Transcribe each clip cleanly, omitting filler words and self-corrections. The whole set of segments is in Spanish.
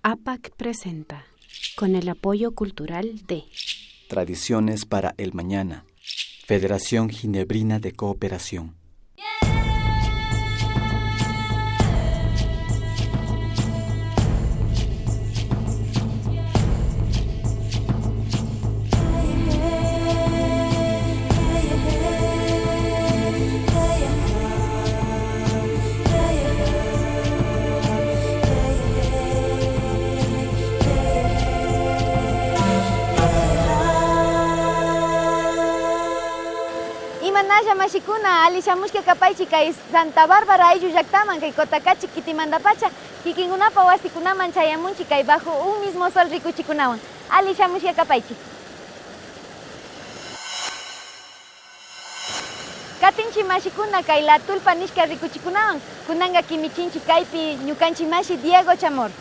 APAC presenta, con el apoyo cultural de Tradiciones para el Mañana, Federación Ginebrina de Cooperación. Imanalla mashikuna alishamushka kapaychi kay Santa Bárbara ayllu llaqtaman kay Cotakachi Kitimandapacha kikinkunapa wasikunaman chayamunchi kay bajo un mismo sol rikuchikunawan alishamushka kapaychi. Katinchi mashikuna kay la tulpa nishka rikuchikunawan kunanga kimichinchi kaypi ñukanchi mashi Diego Chamorro.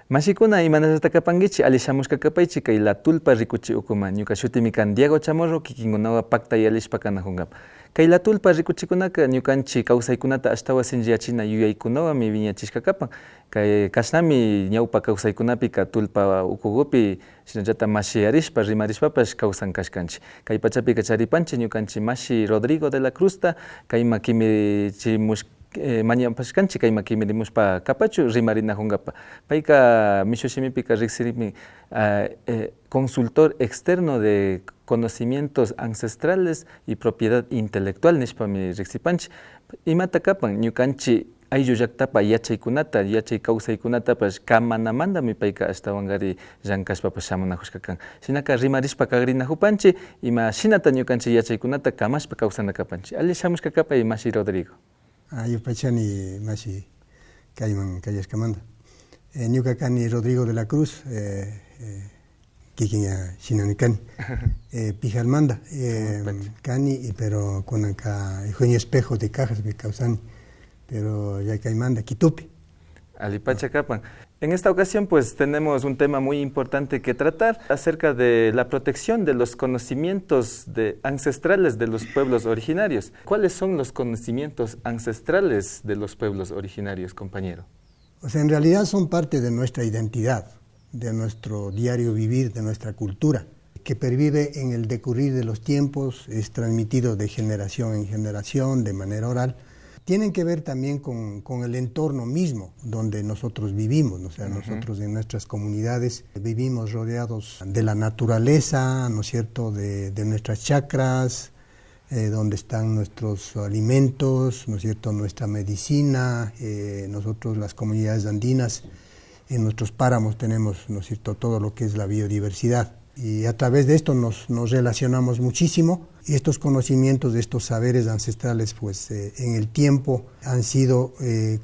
Mashikuna imanasatakapangichi alishamushka kapaychi kay la tulpa rikuchi ukuma ñuka shutimi kan Diego Chamorro kikinkunawa paktay alishpa kanakunkapa. Kay la tulpa rikuchikunaka ñukanchi kawsaykunata ashtawa sinlliyachina yuyaynawami wiñachishka kapan. Kay kashnami ñawpa kawsaykunapika tulpa ukukupi shinallata mashi arishpa rimarishpapash kawsan kashkanchi. Kay pachapika charipanchi ñukanchi mashi Rodrigo de la Cruzta kayma kimirichimushka mañapashkanchi kayma kimirimushpa kapachu rimarinakunkapa. Payka mishushimipika riksirimi consultor externo de conocimientos ancestrales y propiedad intelectual nishpami riksipanchi. Imata kapan ñukanchi ayllu llaktapa yachaykunata, yachay kawsaykunatapash kamanamandami payka ashtawangari llankashpapash shamunakushka kan. Shinaka rimarishpa kagrinahupanchi ima shinata ñukanchi yachaykunata kamashpa kawsana kapanchi. Ali shamushka kapay mashi Rodrigo. Ayupachani mashi kayman kayashkamanta. Ñuka kani Rodrigo de la Cruz, kikiña shinanikani, Pijalmanda, kani, pero con acá jueño espejo de cajas me causan, pero ya caimanda, Quitupi. Alipacha Kapan. En esta ocasión pues tenemos un tema muy importante que tratar acerca de la protección de los conocimientos ancestrales de los pueblos originarios. ¿Cuáles son los conocimientos ancestrales de los pueblos originarios, compañero? O sea, en realidad son parte de nuestra identidad, de nuestro diario vivir, de nuestra cultura, que pervive en el decurrir de los tiempos, es transmitido de generación en generación, de manera oral. Tienen que ver también con el entorno mismo donde nosotros vivimos, o sea, nosotros en nuestras comunidades vivimos rodeados de la naturaleza, ¿no es cierto?, de nuestras chacras, donde están nuestros alimentos, ¿no es cierto?, nuestra medicina, nosotros las comunidades andinas, en nuestros páramos tenemos, ¿no es cierto?, todo lo que es la biodiversidad. Y a través de esto nos relacionamos muchísimo y estos conocimientos, de estos saberes ancestrales, pues en el tiempo han sido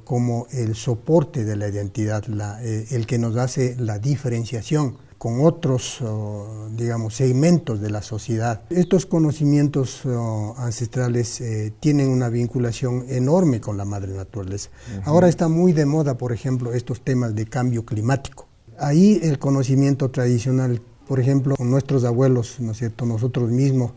como el soporte de la identidad, el que nos hace la diferenciación con otros, digamos, segmentos de la sociedad. Estos conocimientos ancestrales tienen una vinculación enorme con la madre naturaleza. Ahora está muy de moda, por ejemplo, estos temas de cambio climático. Ahí el conocimiento tradicional, por ejemplo, con nuestros abuelos, ¿no es cierto?, nosotros mismos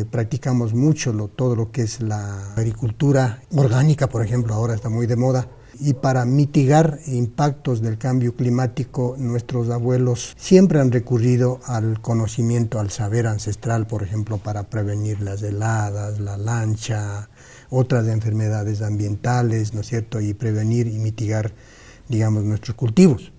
practicamos mucho todo lo que es la agricultura orgánica, por ejemplo, ahora está muy de moda. Y para mitigar impactos del cambio climático, nuestros abuelos siempre han recurrido al conocimiento, al saber ancestral, por ejemplo, para prevenir las heladas, la lancha, otras enfermedades ambientales, ¿no es cierto?, y prevenir y mitigar, digamos, nuestros cultivos.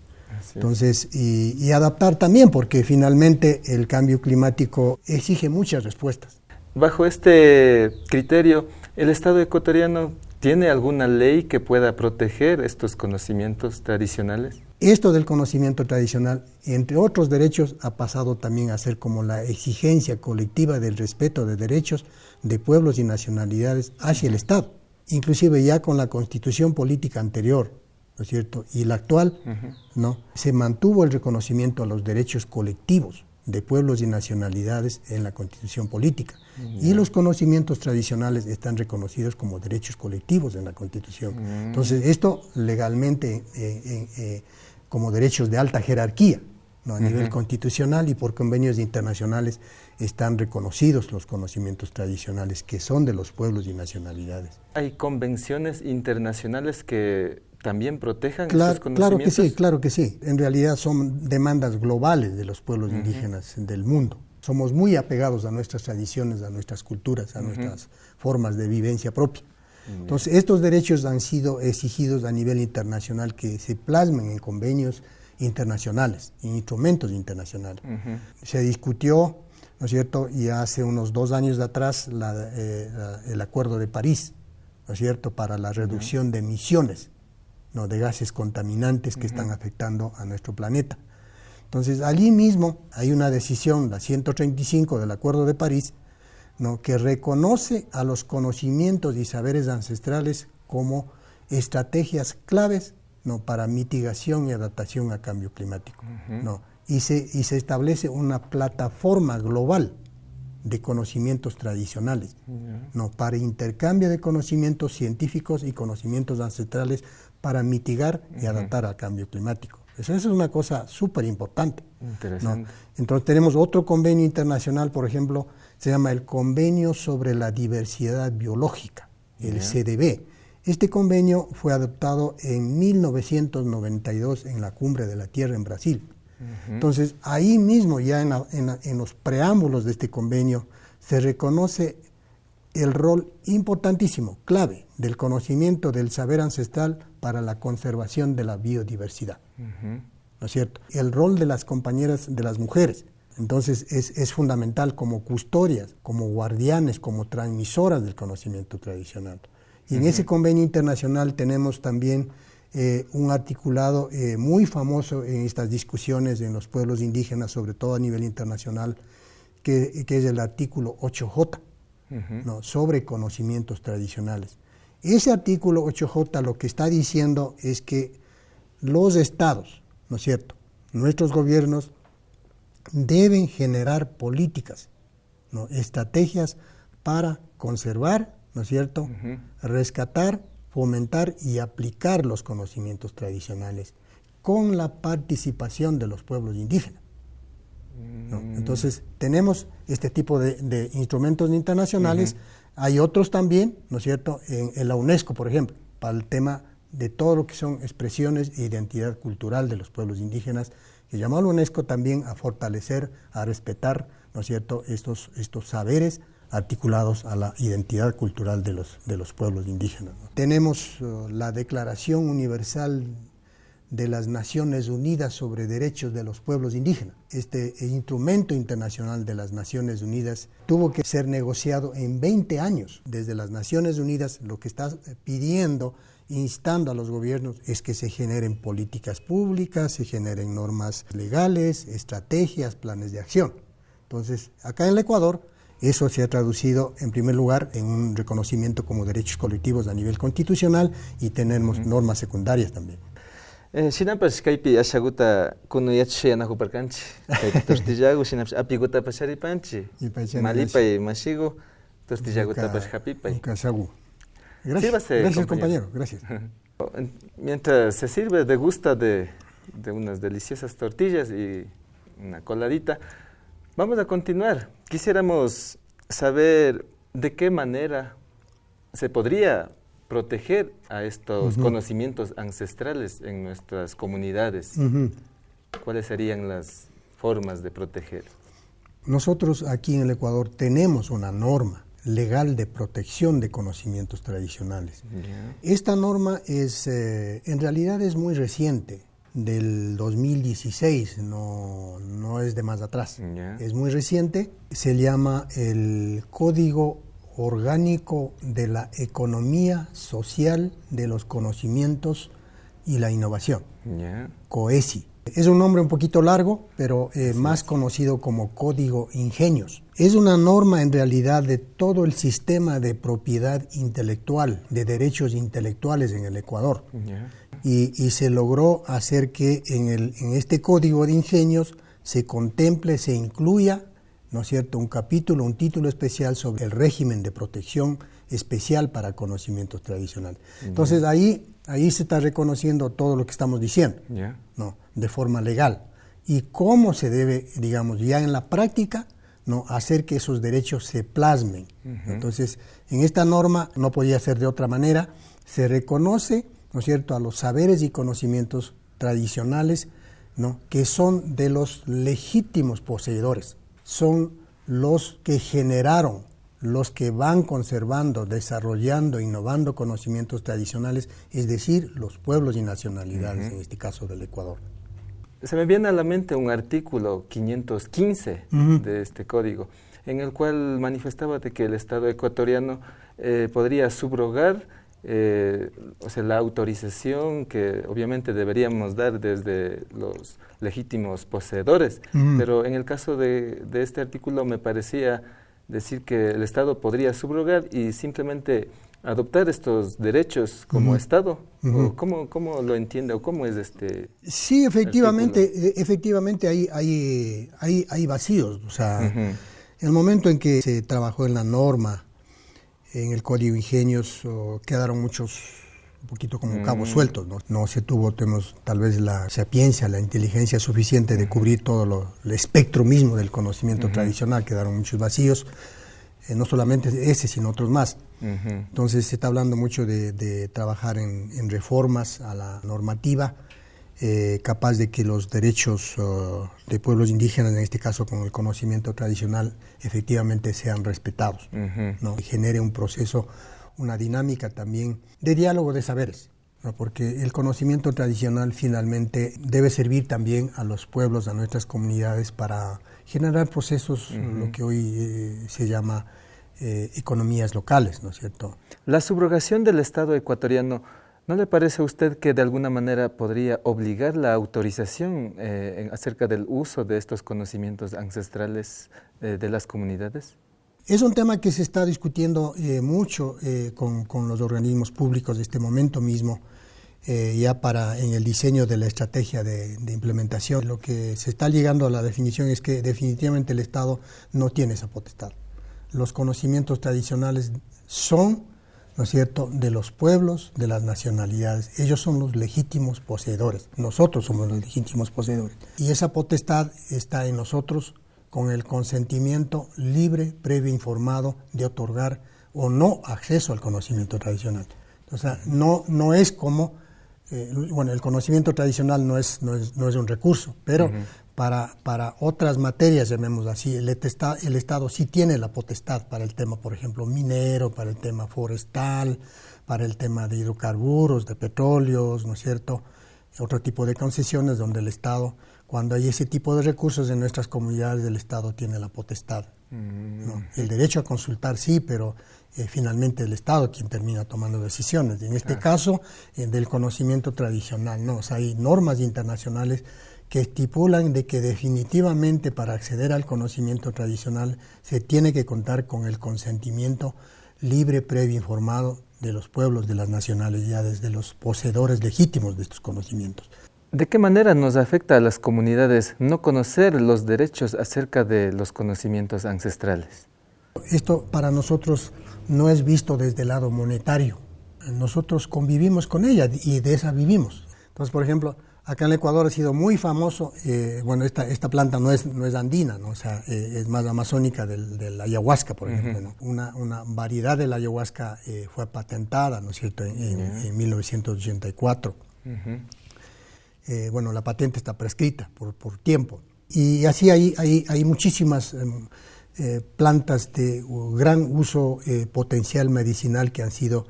Entonces, y adaptar también, porque finalmente el cambio climático exige muchas respuestas. Bajo este criterio, ¿el Estado ecuatoriano tiene alguna ley que pueda proteger estos conocimientos tradicionales? Esto del conocimiento tradicional, entre otros derechos, ha pasado también a ser como la exigencia colectiva del respeto de derechos de pueblos y nacionalidades hacia el Estado, inclusive ya con la constitución política anterior, ¿no es cierto?, y la actual, ¿no?, se mantuvo el reconocimiento a los derechos colectivos de pueblos y nacionalidades en la constitución política. Y los conocimientos tradicionales están reconocidos como derechos colectivos en la constitución. Entonces, esto legalmente como derechos de alta jerarquía, ¿no?, a nivel constitucional y por convenios internacionales están reconocidos los conocimientos tradicionales que son de los pueblos y nacionalidades. ¿Hay convenciones internacionales que también protejan estos conocimientos? Claro que sí. En realidad son demandas globales de los pueblos indígenas del mundo. Somos muy apegados a nuestras tradiciones, a nuestras culturas, a nuestras formas de vivencia propia. Entonces, estos derechos han sido exigidos a nivel internacional que se plasmen en convenios internacionales, en instrumentos internacionales. Se discutió, ¿no es cierto?, y hace unos 2 años atrás el Acuerdo de París, ¿no es cierto?, para la reducción de emisiones, ¿no?, de gases contaminantes que están afectando a nuestro planeta. Entonces, allí mismo hay una decisión, la 135 del Acuerdo de París, ¿no?, que reconoce a los conocimientos y saberes ancestrales como estrategias claves, ¿no?, para mitigación y adaptación a cambio climático, ¿no? Y se establece una plataforma global de conocimientos tradicionales, ¿no?, para intercambio de conocimientos científicos y conocimientos ancestrales para mitigar y adaptar al cambio climático. Eso es una cosa súper importante. Interesante. ¿No? Entonces tenemos otro convenio internacional, por ejemplo, se llama el Convenio sobre la Diversidad Biológica, el CDB. Este convenio fue adoptado en 1992 en la Cumbre de la Tierra en Brasil. Entonces, ahí mismo, ya en los preámbulos de este convenio, se reconoce el rol importantísimo, clave, del conocimiento del saber ancestral para la conservación de la biodiversidad. ¿No es cierto? El rol de las compañeras, de las mujeres, entonces es fundamental como custodias, como guardianes, como transmisoras del conocimiento tradicional. Y en ese convenio internacional tenemos también un articulado muy famoso en estas discusiones en los pueblos indígenas, sobre todo a nivel internacional, que es el artículo 8J, ¿no?, sobre conocimientos tradicionales. Ese artículo 8J lo que está diciendo es que los estados, ¿no es cierto?, nuestros gobiernos deben generar políticas, ¿no?, estrategias para conservar, ¿no es cierto?, rescatar, fomentar y aplicar los conocimientos tradicionales con la participación de los pueblos indígenas, ¿no? Entonces, tenemos este tipo de instrumentos internacionales. Hay otros también, ¿no es cierto?, en la UNESCO, por ejemplo, para el tema de todo lo que son expresiones e identidad cultural de los pueblos indígenas, que llamó a la UNESCO también a fortalecer, a respetar, ¿no es cierto?, estos saberes articulados a la identidad cultural de los pueblos indígenas, ¿no? Tenemos la Declaración Universal de las Naciones Unidas sobre Derechos de los Pueblos Indígenas. Este instrumento internacional de las Naciones Unidas tuvo que ser negociado en 20 años. Desde las Naciones Unidas lo que está pidiendo, instando a los gobiernos, es que se generen políticas públicas, se generen normas legales, estrategias, planes de acción. Entonces, acá en el Ecuador, eso se ha traducido, en primer lugar, en un reconocimiento como derechos colectivos a nivel constitucional, y tenemos normas secundarias también. Shinapas kaypi ashaguta kunuyachish yanahuparkanchi, kay tortillagu shinapas apiguta pasharipanchi, malipay mashigu, tortillagutapas hapipay. Gracias, compañero, gracias. Mientras se sirve, degusta de unas deliciosas tortillas y una coladita, vamos a continuar. Quisiéramos saber de qué manera se podría proteger a estos conocimientos ancestrales en nuestras comunidades. ¿Cuáles serían las formas de proteger? Nosotros aquí en el Ecuador tenemos una norma legal de protección de conocimientos tradicionales. Esta norma en realidad es muy reciente, del 2016, no es de más atrás. Es muy reciente, se llama el Código Orgánico de la Economía Social de los Conocimientos y la Innovación, COESI. Es un nombre un poquito largo, pero más conocido como Código Ingenios. Es una norma en realidad de todo el sistema de propiedad intelectual, de derechos intelectuales en el Ecuador. Y se logró hacer que en este Código de Ingenios se contemple, se incluya, ¿no es cierto?, un capítulo, un título especial sobre el régimen de protección especial para conocimientos tradicionales. Entonces ahí se está reconociendo todo lo que estamos diciendo, ¿no?, de forma legal. Y cómo se debe, digamos, ya en la práctica, ¿no?, hacer que esos derechos se plasmen. Entonces, en esta norma no podía ser de otra manera, se reconoce, ¿no es cierto?, a los saberes y conocimientos tradicionales, ¿no?, que son de los legítimos poseedores, son los que generaron, los que van conservando, desarrollando, innovando conocimientos tradicionales, es decir, los pueblos y nacionalidades, en este caso del Ecuador. Se me viene a la mente un artículo 515 de este código, en el cual manifestaba de que el Estado ecuatoriano podría subrogar la autorización que obviamente deberíamos dar desde los legítimos poseedores, pero en el caso de este artículo me parecía decir que el Estado podría subrogar y simplemente adoptar estos derechos como Estado. ¿O cómo lo entiende o cómo es este? Sí, efectivamente hay vacíos. O sea, en el momento en que se trabajó en la norma, en el Código Ingenios, quedaron muchos, un poquito como cabos sueltos, ¿no? No se tuvo, tal vez la sapiencia, la inteligencia suficiente de cubrir todo el espectro mismo del conocimiento tradicional, quedaron muchos vacíos, no solamente ese, sino otros más. Entonces se está hablando mucho de trabajar en reformas a la normativa, capaz de que los derechos de pueblos indígenas, en este caso con el conocimiento tradicional, efectivamente sean respetados, ¿no? Y genere un proceso, una dinámica también de diálogo de saberes, ¿no? Porque el conocimiento tradicional finalmente debe servir también a los pueblos, a nuestras comunidades, para generar procesos, lo que hoy se llama economías locales, ¿no es cierto? La subrogación del Estado ecuatoriano, ¿no le parece a usted que de alguna manera podría obligar la autorización acerca del uso de estos conocimientos ancestrales de las comunidades? Es un tema que se está discutiendo mucho con los organismos públicos de este momento mismo, ya en el diseño de la estrategia de implementación. Lo que se está llegando a la definición es que definitivamente el Estado no tiene esa potestad. Los conocimientos tradicionales son, ¿no es cierto?, de los pueblos, de las nacionalidades. Ellos son los legítimos poseedores. Nosotros somos los legítimos poseedores. Y esa potestad está en nosotros, con el consentimiento libre, previo, informado, de otorgar o no acceso al conocimiento tradicional. O sea, no es como, el conocimiento tradicional no es un recurso, pero para otras materias, llamémoslo así, el Estado sí tiene la potestad para el tema, por ejemplo, minero, para el tema forestal, para el tema de hidrocarburos, de petróleos, ¿no es cierto?, otro tipo de concesiones donde el Estado, cuando hay ese tipo de recursos en nuestras comunidades, el Estado tiene la potestad, ¿no? El derecho a consultar sí, pero finalmente el Estado quien termina tomando decisiones. En este caso, del conocimiento tradicional, ¿no? O sea, hay normas internacionales que estipulan de que definitivamente para acceder al conocimiento tradicional se tiene que contar con el consentimiento libre, previo, informado de los pueblos, de las nacionalidades, de los poseedores legítimos de estos conocimientos. ¿De qué manera nos afecta a las comunidades no conocer los derechos acerca de los conocimientos ancestrales? Esto para nosotros no es visto desde el lado monetario. Nosotros convivimos con ella y de esa vivimos. Entonces, por ejemplo, acá en el Ecuador ha sido muy famoso, esta planta no es andina, ¿no? O sea, es más amazónica del ayahuasca, por ejemplo, ¿no? Una variedad de la ayahuasca fue patentada, ¿no es cierto?, en 1984. La patente está prescrita por tiempo. Y así hay muchísimas plantas de gran uso potencial medicinal que han sido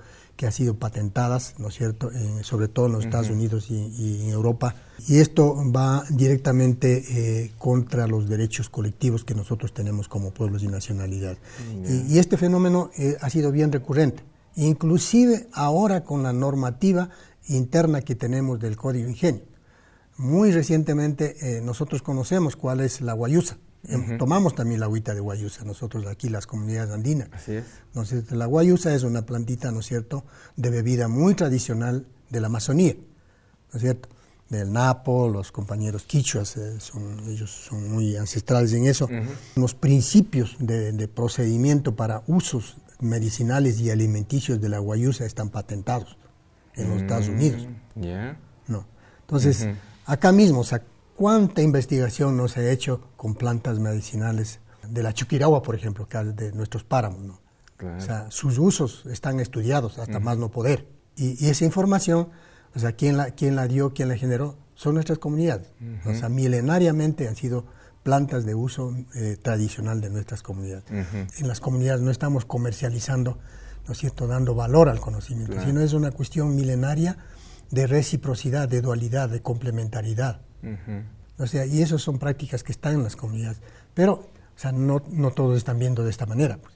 patentadas, ¿no es cierto?, sobre todo en los Estados Unidos y en Europa. Y esto va directamente contra los derechos colectivos que nosotros tenemos como pueblos y nacionalidad. Y este fenómeno ha sido bien recurrente, inclusive ahora con la normativa interna que tenemos del Código Ingenio. Muy recientemente nosotros conocemos cuál es la guayusa. Tomamos también la agüita de guayusa, nosotros aquí las comunidades andinas. Así es. Entonces, la guayusa es una plantita, ¿no es cierto?, de bebida muy tradicional de la Amazonía, ¿no es cierto?, del Napo, los compañeros quichuas, ellos son muy ancestrales en eso. Los principios de procedimiento para usos medicinales y alimenticios de la guayusa están patentados en los Estados Unidos. ¿No? Entonces, acá mismo, o sea, ¿cuánta investigación no se ha hecho con plantas medicinales de la Chuquirahua, por ejemplo, que es de nuestros páramos, ¿no? Claro. O sea, sus usos están estudiados hasta más no poder. Y esa información, o sea, ¿quién la dio, quién la generó? Son nuestras comunidades. O sea, milenariamente han sido plantas de uso tradicional de nuestras comunidades. En las comunidades no estamos comercializando, ¿no es cierto?, dando valor al conocimiento, sino es una cuestión milenaria de reciprocidad, de dualidad, de complementariedad. O sea, y esas son prácticas que están en las comunidades. Pero, o sea, no todos están viendo de esta manera, pues.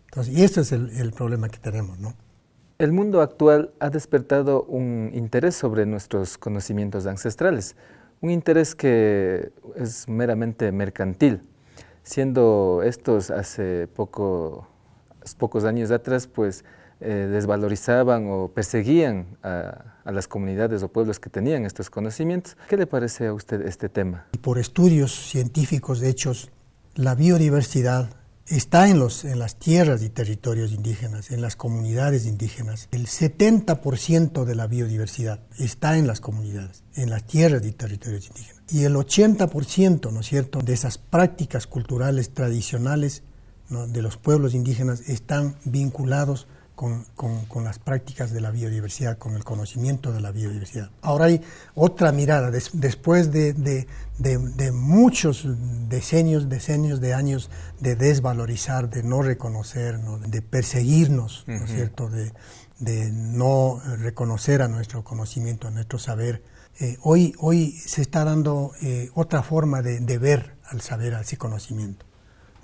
Entonces, y este es el problema que tenemos, ¿no? El mundo actual ha despertado un interés sobre nuestros conocimientos ancestrales, un interés que es meramente mercantil, siendo estos hace pocos años atrás, pues, desvalorizaban o perseguían a las comunidades o pueblos que tenían estos conocimientos. ¿Qué le parece a usted este tema? Por estudios científicos hechos, la biodiversidad está en las tierras y territorios indígenas, en las comunidades indígenas. El 70% de la biodiversidad está en las comunidades, en las tierras y territorios indígenas. Y el 80%, ¿no es cierto?, de esas prácticas culturales tradicionales, ¿no?, de los pueblos indígenas están vinculados con las prácticas de la biodiversidad, con el conocimiento de la biodiversidad. Ahora hay otra mirada, después de muchos decenios de años de desvalorizar, de no reconocer, ¿no?, de perseguirnos, ¿no es cierto?, de no reconocer a nuestro conocimiento, a nuestro saber. Hoy se está dando otra forma de ver al saber, a ese conocimiento,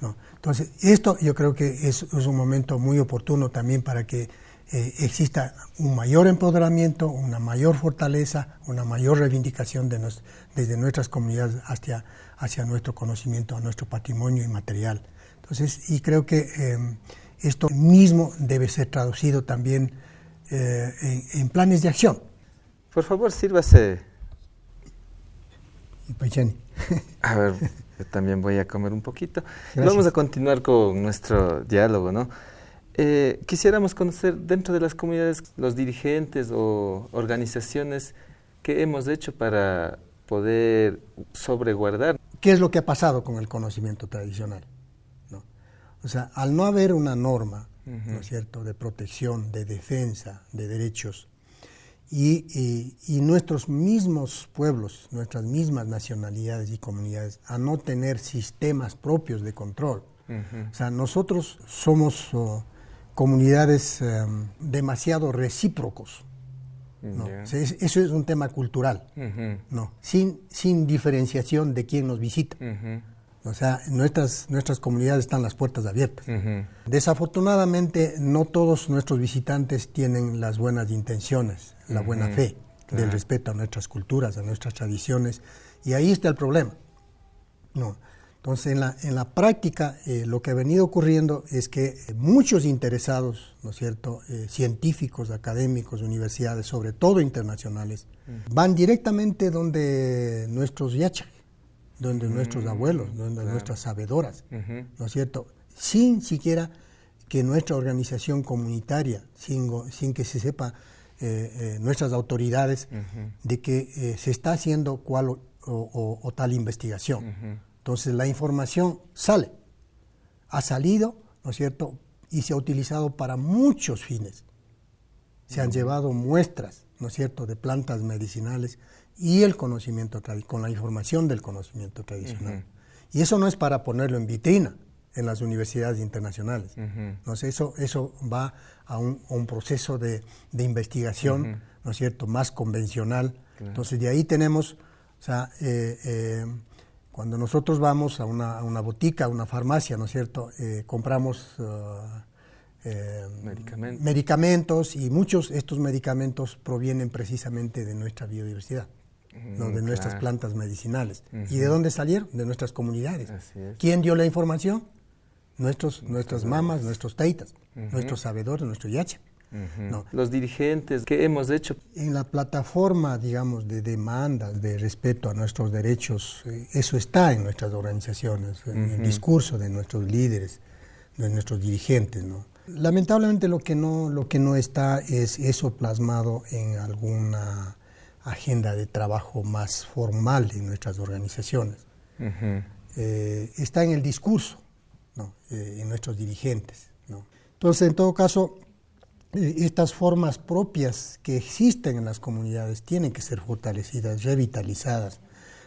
¿no? Entonces, esto yo creo que es un momento muy oportuno también para que exista un mayor empoderamiento, una mayor fortaleza, una mayor reivindicación desde nuestras comunidades hacia nuestro conocimiento, a nuestro patrimonio inmaterial. Entonces, y creo que esto mismo debe ser traducido también en planes de acción. Por favor, sírvase. Paichani. A ver, yo también voy a comer un poquito. Gracias. Vamos a continuar con nuestro diálogo, ¿no? Quisiéramos conocer dentro de las comunidades los dirigentes o organizaciones que hemos hecho para poder sobreguardar. ¿Qué es lo que ha pasado con el conocimiento tradicional? ¿No? O sea, al no haber una norma, ¿no es cierto?, de protección, de defensa de derechos, y nuestros mismos pueblos, nuestras mismas nacionalidades y comunidades, a no tener sistemas propios de control. O sea, nosotros somos comunidades demasiado recíprocos, ¿no? O sea, eso es un tema cultural, ¿no? Sin diferenciación de quién nos visita. O sea, nuestras comunidades están las puertas abiertas. Desafortunadamente, no todos nuestros visitantes tienen las buenas intenciones, la buena fe, del respeto a nuestras culturas, a nuestras tradiciones, y ahí está el problema, ¿no? Entonces, en la práctica, lo que ha venido ocurriendo es que muchos interesados, ¿no es cierto?, científicos, académicos, universidades, sobre todo internacionales, van directamente donde nuestros yachaj, donde nuestros abuelos, donde nuestras sabedoras, ¿no es cierto?, sin siquiera que nuestra organización comunitaria, sin que se sepa nuestras autoridades de que se está haciendo cual o tal investigación. Entonces la información ha salido, ¿no es cierto?, y se ha utilizado para muchos fines. Se han llevado muestras, ¿no es cierto?, de plantas medicinales y el conocimiento con la información del conocimiento tradicional. Y eso no es para ponerlo en vitrina en las universidades internacionales. Entonces eso va a un proceso de investigación, ¿no es cierto?, más convencional. Claro. Entonces de ahí tenemos, o sea, cuando nosotros vamos a una botica, a una farmacia, ¿no es cierto?, compramos medicamentos, y muchos de estos medicamentos provienen precisamente de nuestra biodiversidad, ¿no?, de nuestras plantas medicinales. ¿Y de dónde salieron? De nuestras comunidades. ¿Quién dio la información? Nuestras mamas, nuestros taitas, nuestros sabedores, nuestro yacha. No. Los dirigentes, ¿qué hemos hecho? En la plataforma, digamos, de demandas, de respeto a nuestros derechos, eso está en nuestras organizaciones, en el discurso de nuestros líderes, de nuestros dirigentes, ¿no? Lamentablemente lo que no está es eso plasmado en alguna agenda de trabajo más formal en nuestras organizaciones. Está en el discurso, ¿no? En nuestros dirigentes, ¿no? Entonces, en todo caso, estas formas propias que existen en las comunidades tienen que ser fortalecidas, revitalizadas,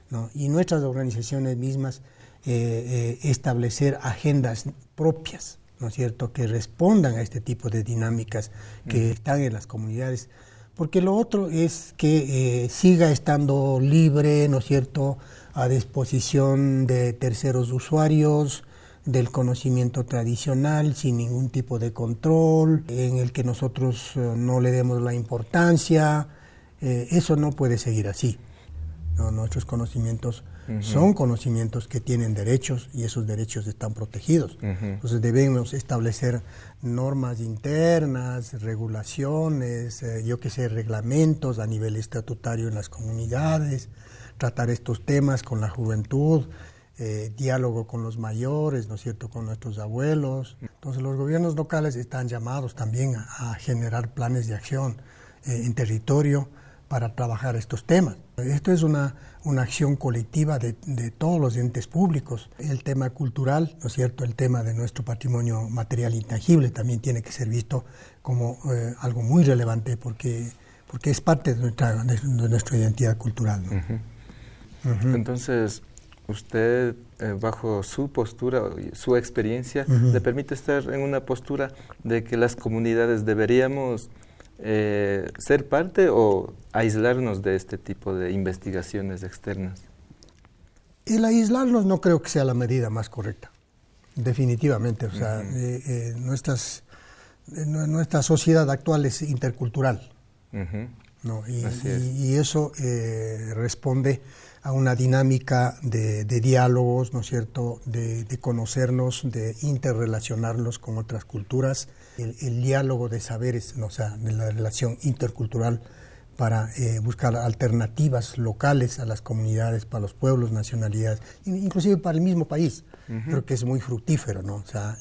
¿no? Y nuestras organizaciones mismas establecer agendas propias, ¿no es cierto?, que respondan a este tipo de dinámicas que están en las comunidades, porque lo otro es que siga estando libre, ¿no es cierto?, a disposición de terceros usuarios del conocimiento tradicional, sin ningún tipo de control, en el que nosotros no le demos la importancia. Eso no puede seguir así, ¿no? Nuestros conocimientos son conocimientos que tienen derechos y esos derechos están protegidos. Entonces debemos establecer normas internas, regulaciones, reglamentos a nivel estatutario en las comunidades, tratar estos temas con la juventud, diálogo con los mayores, ¿no es cierto?, con nuestros abuelos. Entonces los gobiernos locales están llamados también a generar planes de acción en territorio para trabajar estos temas. Esto es una acción colectiva de todos los entes públicos. El tema cultural, ¿no es cierto?, el tema de nuestro patrimonio material intangible también tiene que ser visto como algo muy relevante porque es parte de nuestra identidad cultural, ¿no? Entonces, usted, bajo su postura, su experiencia, le permite estar en una postura de que las comunidades deberíamos ser parte o aislarnos de este tipo de investigaciones externas. El aislarnos no creo que sea la medida más correcta, definitivamente. O sea, nuestra sociedad actual es intercultural, ¿no? Y eso responde a una dinámica de diálogos, ¿no es cierto?, de conocernos, de interrelacionarnos con otras culturas, el diálogo de saberes, ¿no? O sea, de la relación intercultural para buscar alternativas locales a las comunidades, para los pueblos, nacionalidades, inclusive para el mismo país. Creo que es muy fructífero, ¿no? O sea,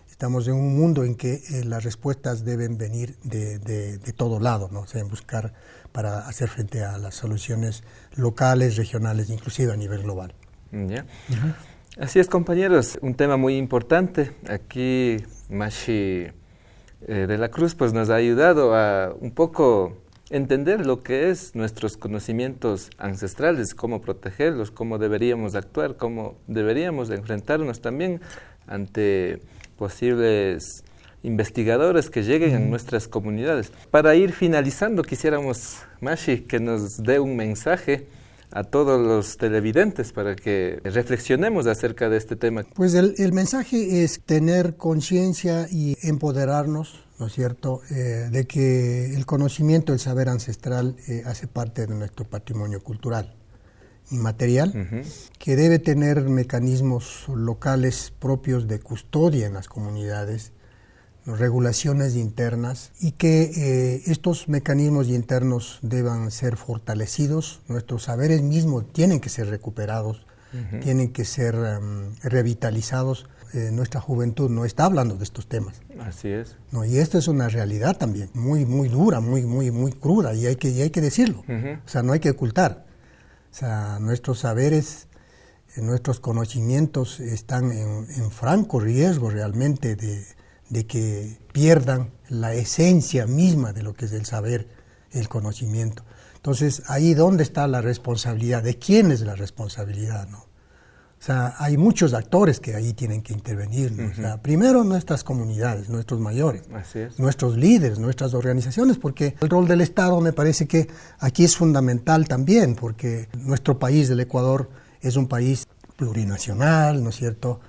estamos en un mundo en que las respuestas deben venir de todo lado, ¿no? O sea, en buscar para hacer frente a las soluciones locales, regionales, inclusive a nivel global. Yeah. Así es, compañeros, un tema muy importante. Aquí Mashi de la Cruz pues nos ha ayudado a un poco entender lo que es nuestros conocimientos ancestrales, cómo protegerlos, cómo deberíamos actuar, cómo deberíamos enfrentarnos también ante posibles investigadores que lleguen a nuestras comunidades. Para ir finalizando, quisiéramos, Mashi, que nos dé un mensaje a todos los televidentes para que reflexionemos acerca de este tema. Pues el mensaje es tener conciencia y empoderarnos, ¿no es cierto?, de que el conocimiento, el saber ancestral hace parte de nuestro patrimonio cultural inmaterial, que debe tener mecanismos locales propios de custodia en las comunidades, regulaciones internas, y que estos mecanismos internos deban ser fortalecidos. Nuestros saberes mismos tienen que ser recuperados, tienen que ser revitalizados. Nuestra juventud no está hablando de estos temas. Así es. No, y esto es una realidad también, muy dura, muy cruda, y hay que decirlo. O sea, no hay que ocultar. O sea, nuestros saberes, nuestros conocimientos están en franco riesgo realmente de que pierdan la esencia misma de lo que es el saber, el conocimiento. Entonces, ahí ¿dónde está la responsabilidad? ¿De quién es la responsabilidad, no? O sea, hay muchos actores que ahí tienen que intervenir, ¿no? O sea, primero nuestras comunidades, nuestros mayores, nuestros líderes, nuestras organizaciones, porque el rol del Estado me parece que aquí es fundamental también, porque nuestro país, el Ecuador, es un país plurinacional, ¿no es cierto?,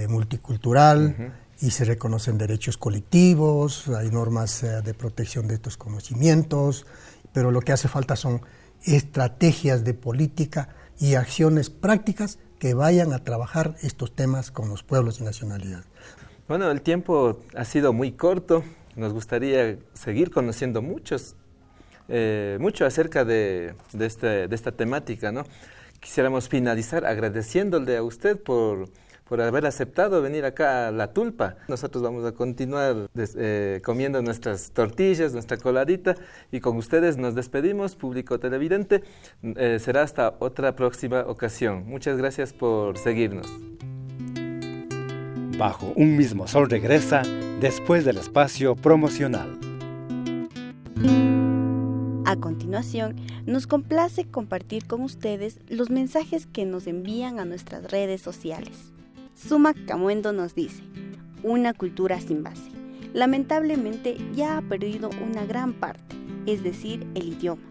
multicultural, y se reconocen derechos colectivos, hay normas de protección de estos conocimientos, pero lo que hace falta son estrategias de política y acciones prácticas que vayan a trabajar estos temas con los pueblos y nacionalidades. Bueno, el tiempo ha sido muy corto, nos gustaría seguir conociendo mucho acerca de esta temática, ¿no? Quisiéramos finalizar agradeciéndole a usted por haber aceptado venir acá a La Tulpa. Nosotros vamos a continuar comiendo nuestras tortillas, nuestra coladita, y con ustedes nos despedimos, público televidente. Será hasta otra próxima ocasión. Muchas gracias por seguirnos. Bajo un mismo sol regresa después del espacio promocional. A continuación, nos complace compartir con ustedes los mensajes que nos envían a nuestras redes sociales. Suma Camuendo nos dice: una cultura sin base. Lamentablemente ya ha perdido una gran parte, es decir, el idioma.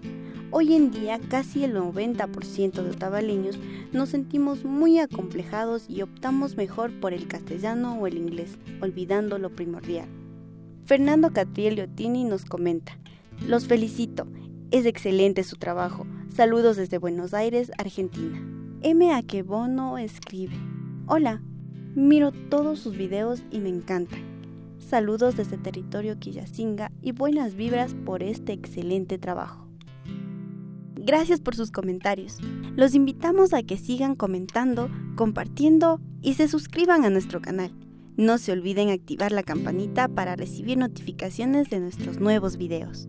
Hoy en día casi el 90% de otavaleños nos sentimos muy acomplejados y optamos mejor por el castellano o el inglés, olvidando lo primordial. Fernando Catriel Ottini nos comenta: los felicito, es excelente su trabajo. Saludos desde Buenos Aires, Argentina. M. Akebono escribe: hola, miro todos sus videos y me encantan. Saludos desde territorio Quillacinga y buenas vibras por este excelente trabajo. Gracias por sus comentarios. Los invitamos a que sigan comentando, compartiendo y se suscriban a nuestro canal. No se olviden activar la campanita para recibir notificaciones de nuestros nuevos videos.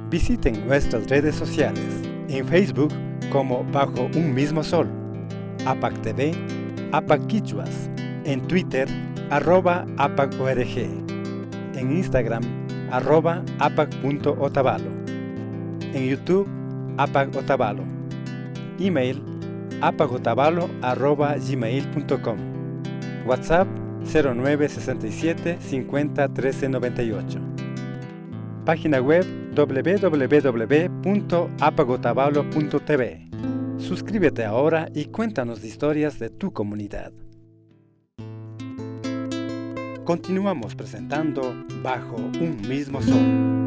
Visiten nuestras redes sociales, en Facebook como Bajo un mismo sol, APAC TV, APAC Quichuas, en Twitter, @APAC-ORG, en Instagram, @APAC.Otavalo, en YouTube, APAC Otavalo, email, apacotavalo@gmail.com, WhatsApp 0967 50 13 98, página web www.apacotavalo.tv. Suscríbete ahora y cuéntanos historias de tu comunidad. Continuamos presentando Bajo un mismo sol.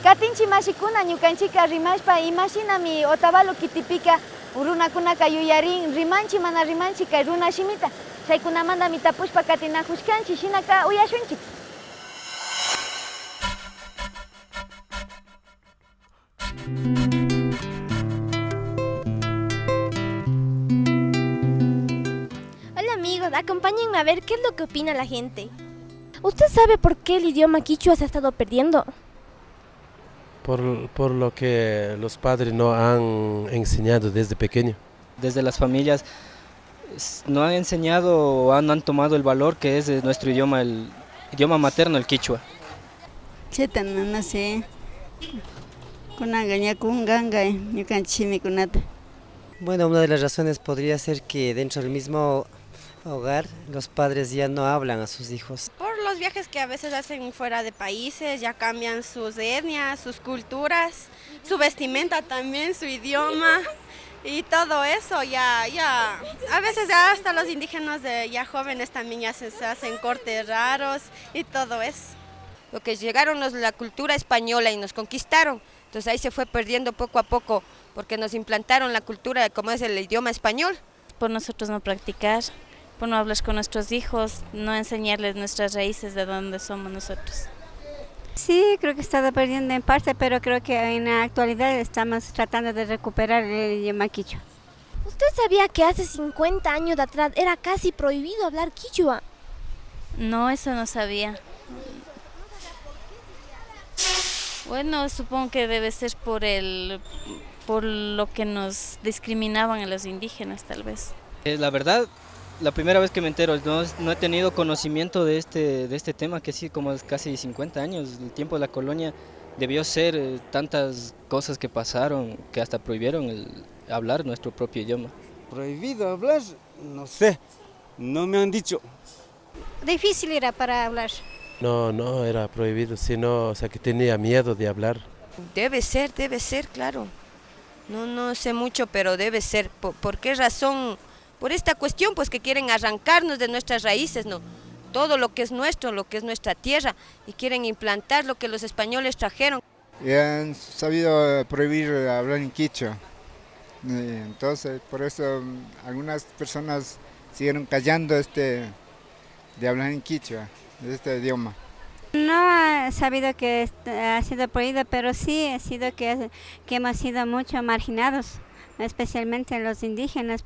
Katinchi mashikuna ñukanchika rimashpa imashinami Otavalo kitipika runakunaka yuyarin rimanchi mana rimanchi kay runa shimita chaykunamanta mitapushpa katinakushkanchik shinaka uyashunchik. Hola amigos, acompáñenme a ver qué es lo que opina la gente. ¿Usted sabe por qué el idioma quichua se ha estado perdiendo? Por lo que los padres no han enseñado desde pequeño. Desde las familias no han enseñado o no han tomado el valor que es de nuestro idioma, el idioma materno, el quichua. No sé. Bueno, una de las razones podría ser que dentro del mismo hogar los padres ya no hablan a sus hijos. Por los viajes que a veces hacen fuera de países, ya cambian sus etnias, sus culturas, su vestimenta también, su idioma y todo eso ya a veces ya hasta los indígenas ya jóvenes también ya se hacen cortes raros y todo eso. Lo que llegaron la cultura española y nos conquistaron, entonces ahí se fue perdiendo poco a poco porque nos implantaron la cultura como es el idioma español. Por nosotros no practicar, por no hablar con nuestros hijos, no enseñarles nuestras raíces de dónde somos nosotros. Sí, creo que he estado perdiendo en parte, pero creo que en la actualidad estamos tratando de recuperar el idioma quichua. ¿Usted sabía que hace 50 años de atrás era casi prohibido hablar quichua? No, eso no sabía. Bueno, supongo que debe ser por lo que nos discriminaban a los indígenas, tal vez. La verdad, la primera vez que me entero, no he tenido conocimiento de este tema, que sí, como es casi 50 años, el tiempo de la colonia debió ser tantas cosas que pasaron, que hasta prohibieron hablar nuestro propio idioma. ¿Prohibido hablar? No sé, no me han dicho. Difícil era para hablar. No era prohibido, sino que tenía miedo de hablar. Debe ser, claro. No sé mucho, pero debe ser. ¿Por qué razón? Por esta cuestión, pues que quieren arrancarnos de nuestras raíces, ¿no? Todo lo que es nuestro, lo que es nuestra tierra, y quieren implantar lo que los españoles trajeron. Y han sabido prohibir hablar en quichua. Entonces, por eso algunas personas siguieron callando de hablar en quichua, de este idioma. No he sabido que ha sido prohibido, pero sí ha sido que hemos sido mucho marginados, especialmente los indígenas,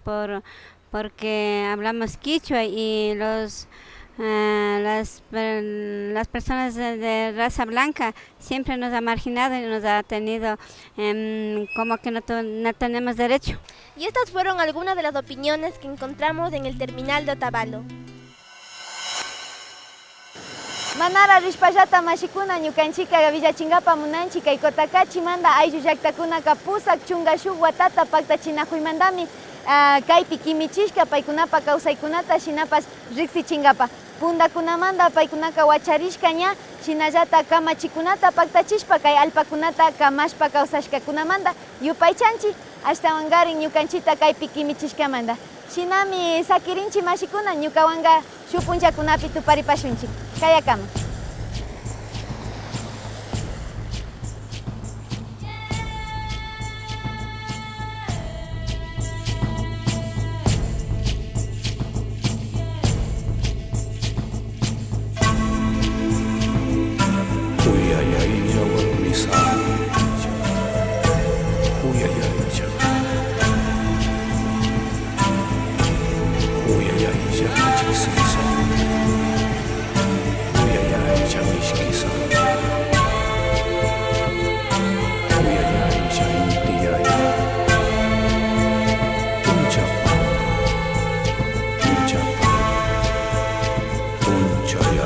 porque hablamos quichua y los las personas de raza blanca siempre nos ha marginado y nos ha tenido como que no tenemos derecho. Y estas fueron algunas de las opiniones que encontramos en el terminal de Otavalo. Manara rishpallata mashikuna ñukanchika villachingapa munanchik kay Kotakachimanqa ayllu llaqtakunaka pusak chunka shuk watata paktachinajuymantami kaypi kimichishka paykunapa kawsaykunata shinapas riqsichinkapa. Pundakunamanta paykunaka wacharishka ña shinallata kamachikunata paktachishpa kay allpakunata kamashpa kawsashkakunamanta yupaychanchik ashtawankarin ñukanchita kaypi kimichishkamanta. Shinami sakirinchik mashikuna ñukawanka shuk punchakunapi tuparipashunchik. Kayakama.